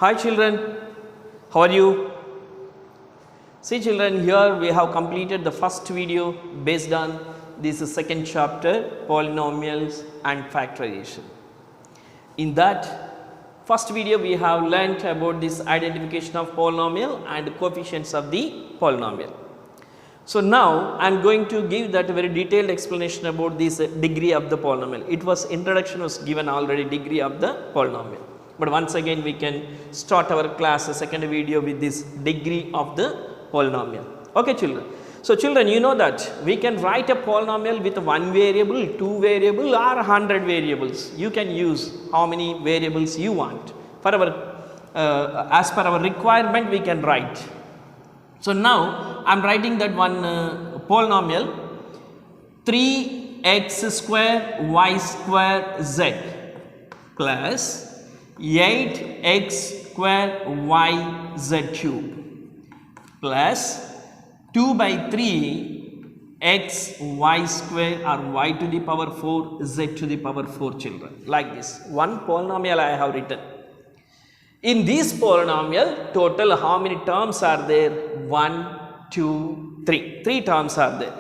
Hi children, how are you? See children, here we have completed the first video based on this second chapter, polynomials and factorization. In that first video we have learnt about this identification of polynomial and coefficients of the polynomial. So now I am going to give that very detailed explanation about this degree of the polynomial. It was introduction was given already, degree of the polynomial. But once again we can start our class second video with this degree of the polynomial. Okay children. So children, you know that we can write a polynomial with one variable, two variable or 100 variables. You can use how many variables you want. For our as per our requirement we can write. So now I am writing that one polynomial 3x square y square z plus 8x square y z cube plus 2 by 3 x y square or y to the power 4 z to the power 4 children, like this. One polynomial I have written. In this polynomial, total how many terms are there? 1, 2, 3. 3 terms are there.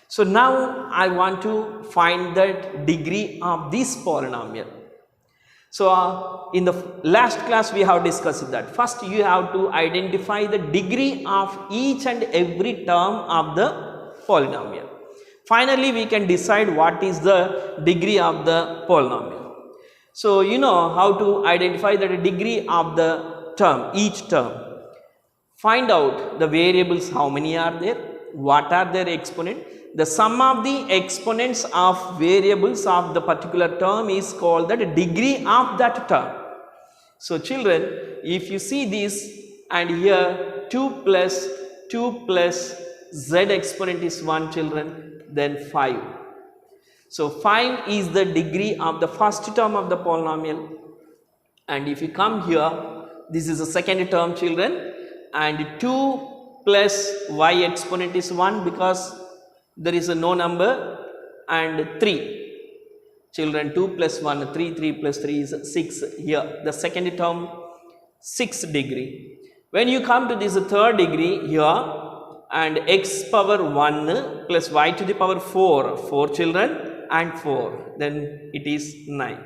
So now I want to find that degree of this polynomial. So in the last class we have discussed that. First you have to identify the degree of each and every term of the polynomial. Finally we can decide what is the degree of the polynomial. So you know how to identify the degree of the term, each term. Find out the variables, how many are there, what are their exponent. The sum of the exponents of variables of the particular term is called the degree of that term. So children, if you see this and here 2 plus z exponent is 1 children, then 5. So 5 is the degree of the first term of the polynomial, and if you come here, this is the second term children, and 2 plus y exponent is 1 because there is a no number, and 3 children, 2 plus 1 3, 3 plus 3 is 6. Here the second term 6 degree. When you come to this third degree here, and x power 1 plus y to the power 4 children and 4, then it is 9.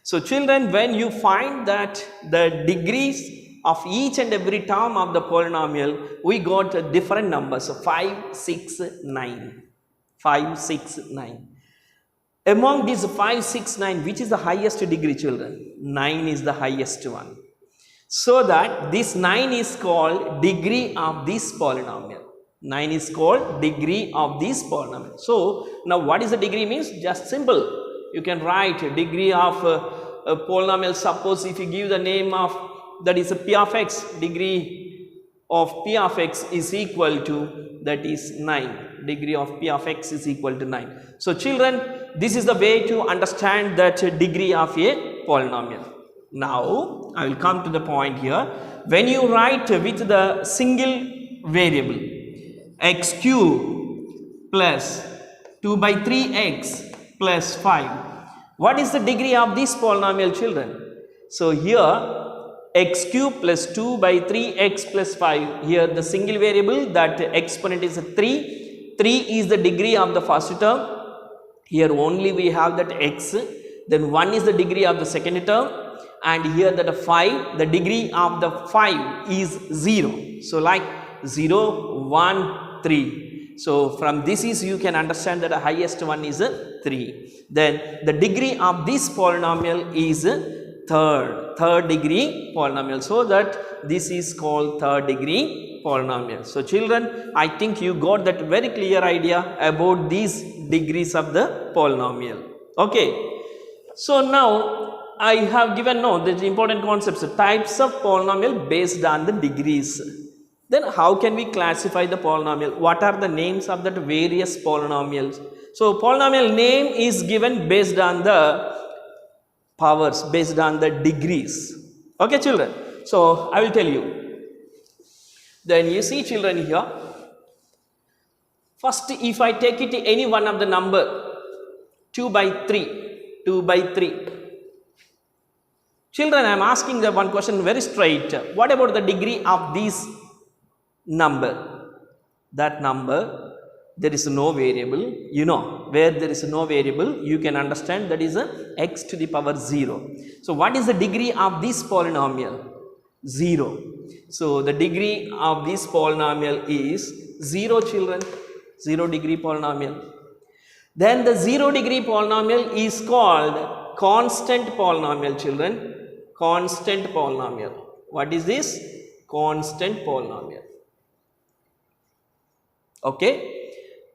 So children, when you find that the degrees of each and every term of the polynomial, we got different numbers. So 5, 6, 9. 5, 6, 9. Among these 5, 6, 9, which is the highest degree children? 9 is the highest one. So that this 9 is called degree of this polynomial. 9 is called degree of this polynomial. So now what is the degree means? Just simple. You can write degree of a polynomial. Suppose if you give the name of that is a p of x, degree of p of x is equal to, that is 9. Degree of p of x is equal to 9. So children, this is the way to understand that degree of a polynomial. Now I will come to the point here. When you write with the single variable x cube plus 2 by 3x plus 5, what is the degree of this polynomial children? So here x cube plus 2 by 3x plus 5, here the single variable, that exponent is 3. 3 is the degree of the first term. Here only we have that x, then 1 is the degree of the second term, and here that 5, the degree of the 5 is 0. So like 0, 1, 3. So from this is you can understand that the highest one is 3. Then the degree of this polynomial is third degree polynomial. So that this is called third degree polynomial. So children, I think you got that very clear idea about these degrees of the polynomial. Okay. So now I have given the important concepts, types of polynomial based on the degrees. Then how can we classify the polynomial? What are the names of that various polynomials? So polynomial name is given based on the powers, based on the degrees. Okay children. So I will tell you. Then you see children here. First if I take it any one of the number 2 by 3. Children, I am asking the one question very straight. What about the degree of this number? That number, there is no variable. You know, where there is no variable, you can understand that is a x to the power 0. So, what is the degree of this polynomial? 0. So, the degree of this polynomial is 0, children. 0 degree polynomial. Then the 0 degree polynomial is called constant polynomial, children. Constant polynomial. What is this? Constant polynomial. Okay.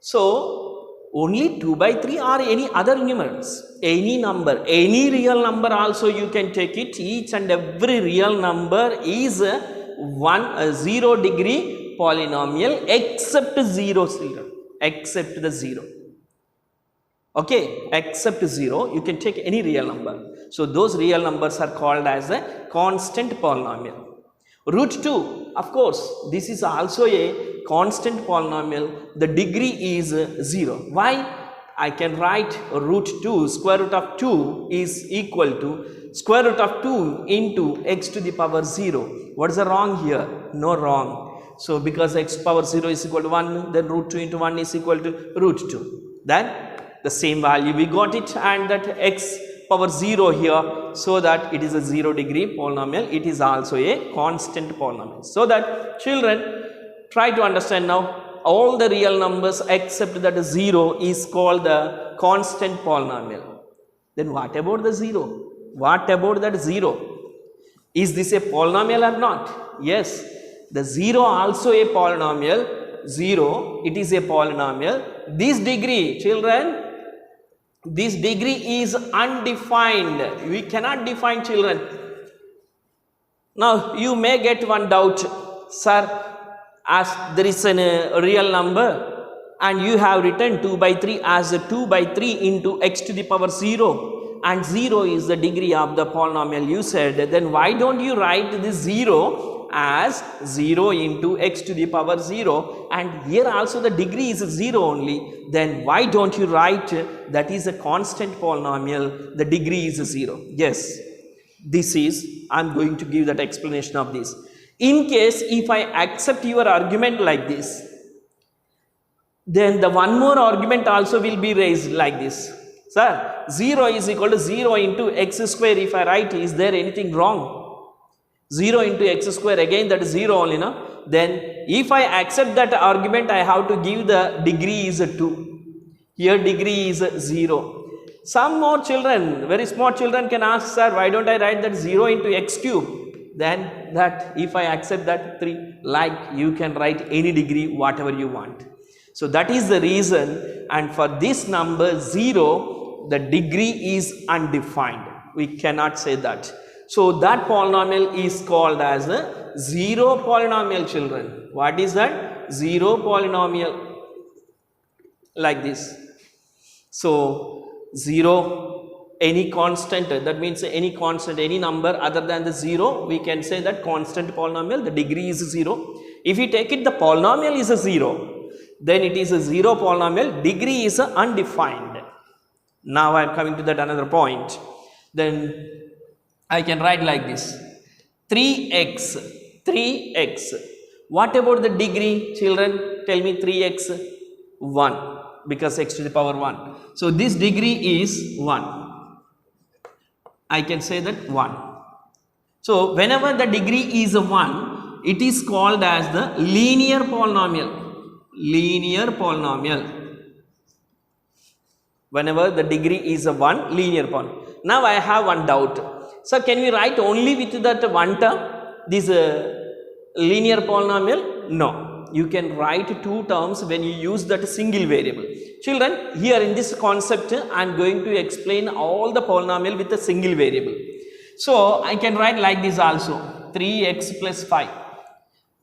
So, only 2 by 3 or any other numerals. Any number, any real number also you can take it. Each and every real number is a 0 degree polynomial except 0, children. Except the 0. Okay, except 0, you can take any real number. So, those real numbers are called as a constant polynomial. Root 2, of course, this is also a constant polynomial. The degree is 0. Why? I can write root 2, square root of 2 is equal to square root of 2 into x to the power 0. What is the wrong here? No wrong. So, because x power 0 is equal to 1, then root 2 into 1 is equal to root 2. Then the same value we got it, and that x power 0 here, so that it is a 0 degree polynomial. It is also a constant polynomial. So that children, try to understand now, all the real numbers except that 0 is called the constant polynomial. Then what about the 0? What about that 0? Is this a polynomial or not? Yes, the 0 also a polynomial. 0, it is a polynomial. This degree, children, this degree is undefined. We cannot define, children. Now, you may get one doubt, sir, as there is a real number and you have written 2 by 3 as a 2 by 3 into x to the power 0, and 0 is the degree of the polynomial you said, then why don't you write this 0 as 0 into x to the power 0, and here also the degree is 0 only? Then why don't you write that is a constant polynomial, the degree is 0? Yes, this is, I am going to give that explanation of this. In case if I accept your argument like this, then the one more argument also will be raised like this. Sir, 0 is equal to 0 into x square. If I write, is there anything wrong? 0 into x square, again that is 0 only, no? Then if I accept that argument, I have to give the degree is 2. Here degree is 0. Some more children, very small children can ask, sir, why don't I write that 0 into x cube? Then that if I accept that 3, like you can write any degree whatever you want. So that is the reason, and for this number 0, the degree is undefined. We cannot say that. So that polynomial is called as a 0 polynomial, children. What is that? 0 polynomial, like this. So 0, any constant, that means any constant, any number other than the 0, we can say that constant polynomial, the degree is 0. If we take it the polynomial is a 0, then it is a 0 polynomial, degree is undefined. Now I am coming to that another point. Then I can write like this, 3x, 3x. What about the degree, children? Tell me. 3x, 1, because x to the power 1. So this degree is 1. I can say that 1. So whenever the degree is 1, it is called as the linear polynomial. Linear polynomial. Whenever the degree is 1, linear polynomial. Now I have one doubt. Sir, can we write only with that one term, this linear polynomial? No. You can write two terms when you use that single variable. Children, here in this concept, I am going to explain all the polynomial with a single variable. So I can write like this also, 3x plus 5.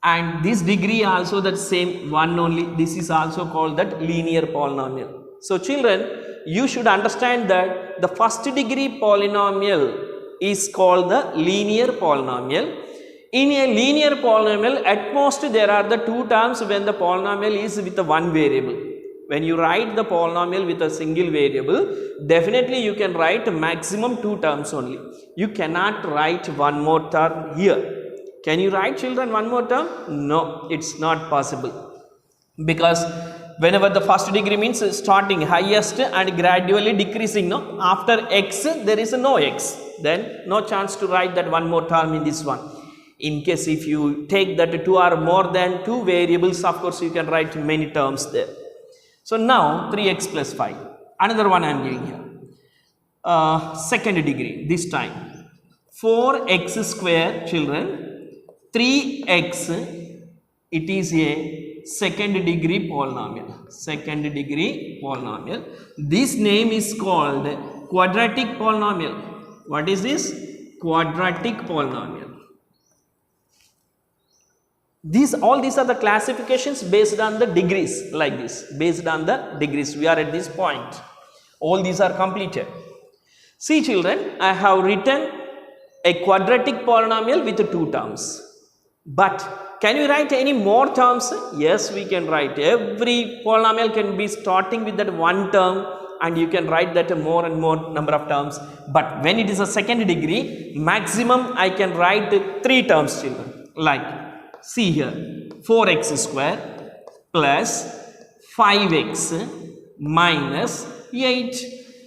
And this degree also that same 1 only. This is also called that linear polynomial. So children, you should understand that the first degree polynomial is called the linear polynomial. In a linear polynomial, at most there are the two terms when the polynomial is with the one variable. When you write the polynomial with a single variable, definitely you can write maximum 2 terms only. You cannot write one more term here. Can you write, children, one more term? No, it's not possible. Because whenever the first degree means starting highest and gradually decreasing, no, after x there is no x, then no chance to write that one more term in this one. In case if you take that 2 or more than 2 variables, of course you can write many terms there. So now 3x plus 5, another one I am giving here, second degree, this time 4x square, children, 3x, it is a second degree polynomial, second degree polynomial. This name is called quadratic polynomial. What is this? Quadratic polynomial. All these are the classifications based on the degrees, like this, based on the degrees. We are at this point. All these are completed. See, children, I have written a quadratic polynomial with 2 terms. But can we write any more terms? Yes, we can write. Every polynomial can be starting with that 1 term, and you can write that more and more number of terms. But when it is a second degree, maximum I can write 3 terms, children. Like, see here, 4x square plus 5x minus 8.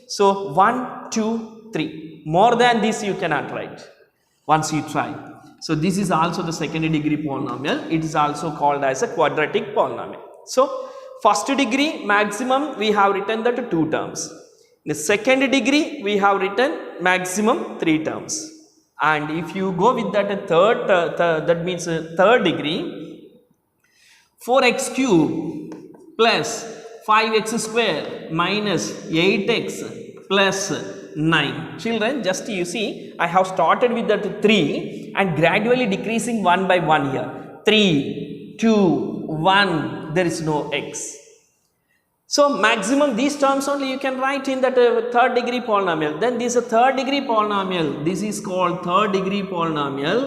So 1, 2, 3. More than this you cannot write once you try. So this is also the second degree polynomial. It is also called as a quadratic polynomial. So first degree maximum we have written that 2 terms. In the second degree we have written maximum 3 terms. And if you go with that that means third degree, 4x cube plus 5x square minus 8x plus 9. Children, just you see, I have started with that 3 and gradually decreasing 1 by 1 here. 3, 2, 1, there is no x. So maximum these terms only you can write in that third degree polynomial. Then this is a third degree polynomial. This is called third degree polynomial,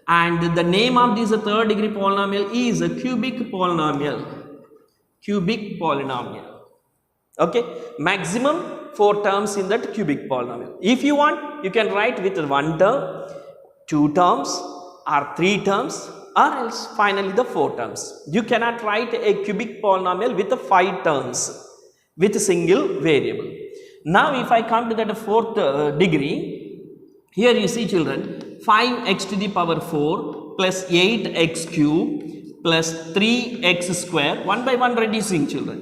and the name of this third degree polynomial is a cubic polynomial. Cubic polynomial. Okay, maximum 4 terms in that cubic polynomial. If you want, you can write with 1 term, 2 terms, or 3 terms, or else finally the 4 terms. You cannot write a cubic polynomial with 5 terms with a single variable. Now if I come to that 4th degree, here you see, children, 5x to the power 4 plus 8x cube plus 3x square, 1 by 1 reducing, children.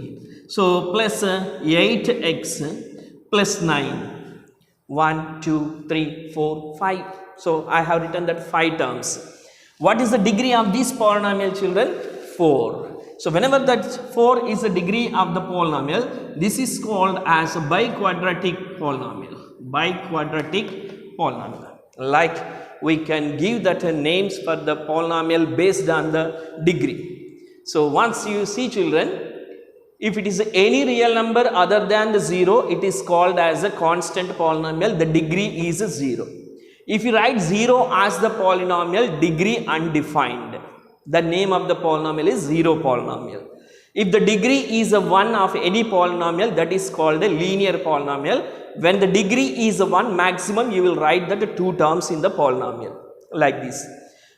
So plus 8x plus 9, 1, 2, 3, 4, 5. So I have written that 5 terms. What is the degree of this polynomial, children? 4. So whenever that 4 is the degree of the polynomial, this is called as a biquadratic polynomial. Biquadratic polynomial. Like we can give that names for the polynomial based on the degree. So once you see, children, if it is any real number other than the 0, it is called as a constant polynomial. The degree is 0. If you write 0 as the polynomial, degree undefined, the name of the polynomial is 0 polynomial. If the degree is a 1 of any polynomial, that is called a linear polynomial. When the degree is a 1, maximum you will write that 2 terms in the polynomial, like this.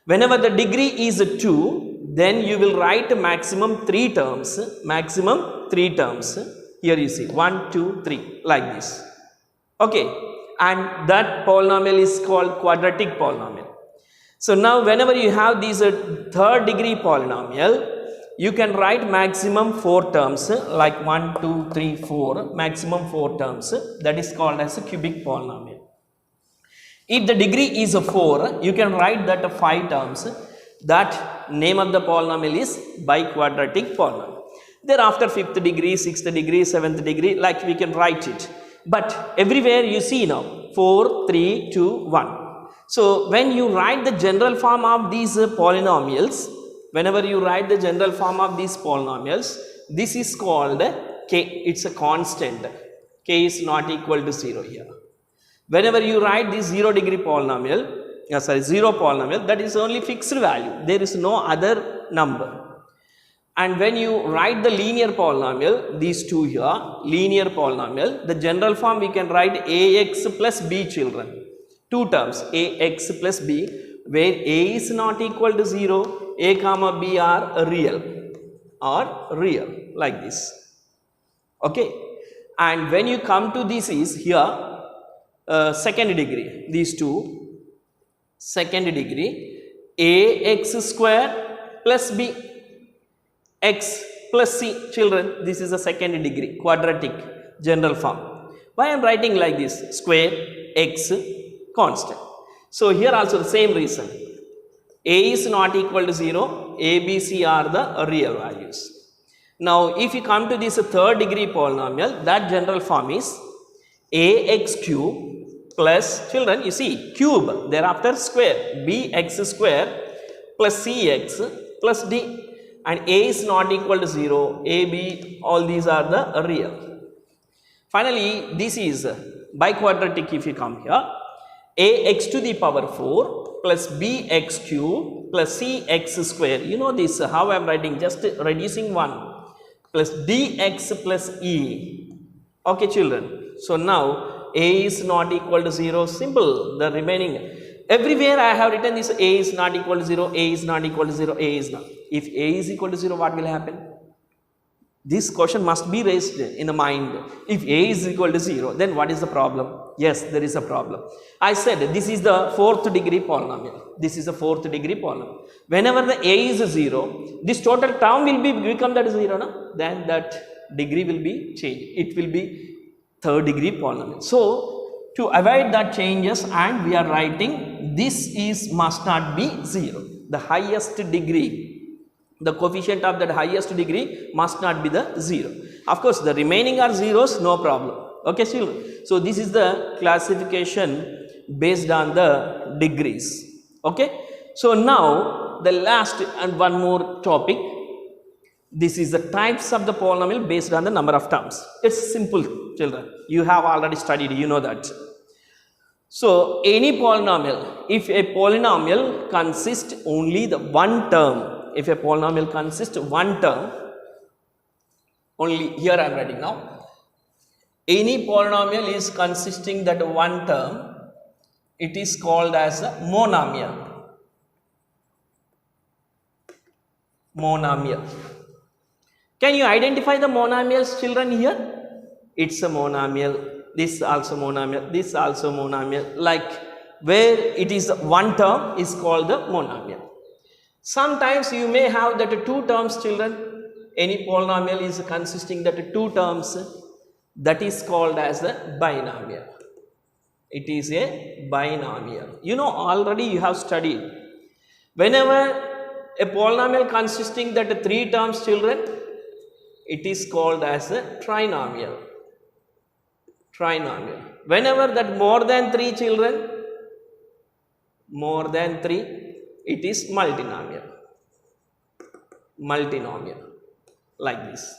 Whenever the degree is a 2, then you will write maximum 3 terms, maximum 3 terms. Here you see 1, 2, 3, like this. Okay. And that polynomial is called quadratic polynomial. So now whenever you have these third degree polynomial, you can write maximum 4 terms, like 1, 2, 3, 4, maximum 4 terms. That is called as a cubic polynomial. If the degree is a 4, you can write that 5 terms. That name of the polynomial is biquadratic polynomial. Thereafter 5th degree, 6th degree, 7th degree, like we can write it. But everywhere you see now 4, 3, 2, 1. So when you write the general form of these polynomials, whenever you write the general form of these polynomials, this is called k. It's a constant. K is not equal to 0 here. Whenever you write this 0 degree polynomial, 0 polynomial, that is only fixed value. There is no other number. And when you write the linear polynomial, these two here, linear polynomial, the general form we can write ax plus b, children. Two terms, ax plus b, where a is not equal to 0, a comma b are real, like this. Okay. And when you come to this is here, second degree, these two, second degree, ax square plus b, x plus c, children, this is a second degree, quadratic general form. Why I am writing like this, square, x, constant. So here also the same reason, a is not equal to 0, a, b, c are the real values. Now if you come to this third degree polynomial, that general form is ax cube plus, children, you see, cube, thereafter square, bx square plus cx plus d. And a is not equal to 0, a, b, all these are the real. Finally, this is biquadratic if you come here, ax to the power 4 plus bx cube plus cx square. You know this, how I am writing, just reducing 1 plus dx plus e. Okay, children. So now a is not equal to 0, simple, the remaining. Everywhere I have written this, a is not equal to 0, a is not equal to 0, a is not. If a is equal to 0, what will happen? This question must be raised in the mind. If a is equal to 0, then what is the problem? Yes, there is a problem. I said this is the fourth degree polynomial. This is a fourth degree polynomial. Whenever the a is 0, this total term will become that 0, no? Then that degree will be changed. It will be third degree polynomial. So to avoid that changes, and we are writing this is must not be 0. The highest degree, the coefficient of that highest degree must not be the 0. Of course, the remaining are zeros, no problem. Okay, children. So this is the classification based on the degrees. Okay. So now the last and one more topic. This is the types of the polynomial based on the number of terms. It's simple, children. You have already studied, you know that. So any polynomial, if a polynomial consists only the one term, if a polynomial consists one term, only here I am writing now, any polynomial is consisting that one term, it is called as a monomial. Monomial. Can you identify the monomials, children, here? It's a monomial. This also monomial, this also monomial, like where it is one term is called the monomial. Sometimes you may have that two terms, children. Any polynomial is consisting that two terms, that is called as a binomial. It is a binomial. You know, already you have studied. Whenever a polynomial consisting that three terms, children, it is called as a trinomial. Trinomial. Whenever that more than 3 children, more than 3, it is multinomial. Multinomial, like this.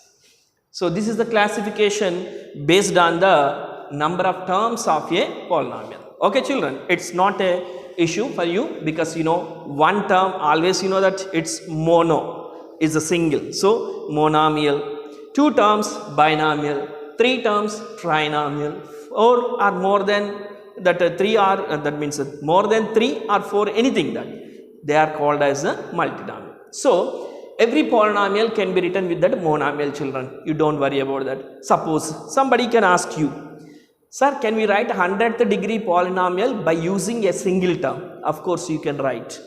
So this is the classification based on the number of terms of a polynomial. Okay, children, it's not a issue for you because you know one term always you know that it's mono is a single. So monomial, two terms binomial, three terms trinomial, or are more than that three are that means more than 3 or 4, anything that they are called as a multinomial. So every polynomial can be written with that monomial, children. You don't worry about that. Suppose somebody can ask you, sir, can we write 100th degree polynomial by using a single term? Of course you can write.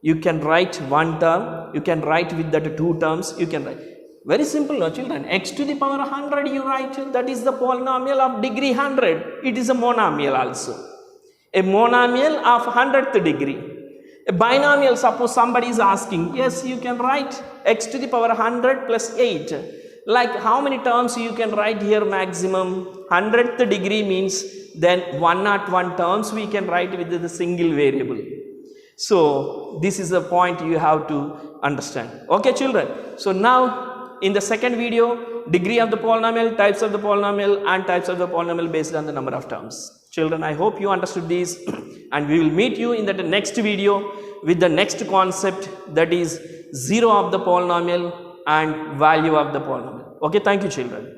You can write one term, you can write with that two terms, you can write. Very simple, no, children. X to the power 100 you write, that is the polynomial of degree 100. It is a monomial also. A monomial of 100th degree. A binomial, suppose somebody is asking, yes, you can write x to the power 100 plus 8. Like how many terms you can write here maximum? 100th degree means then 101 terms we can write with the single variable. So this is the point you have to understand. Okay, children. So now in the second video, degree of the polynomial, types of the polynomial, and types of the polynomial based on the number of terms. Children, I hope you understood these, and we will meet you in the next video with the next concept, that is zero of the polynomial and value of the polynomial. Okay, thank you children.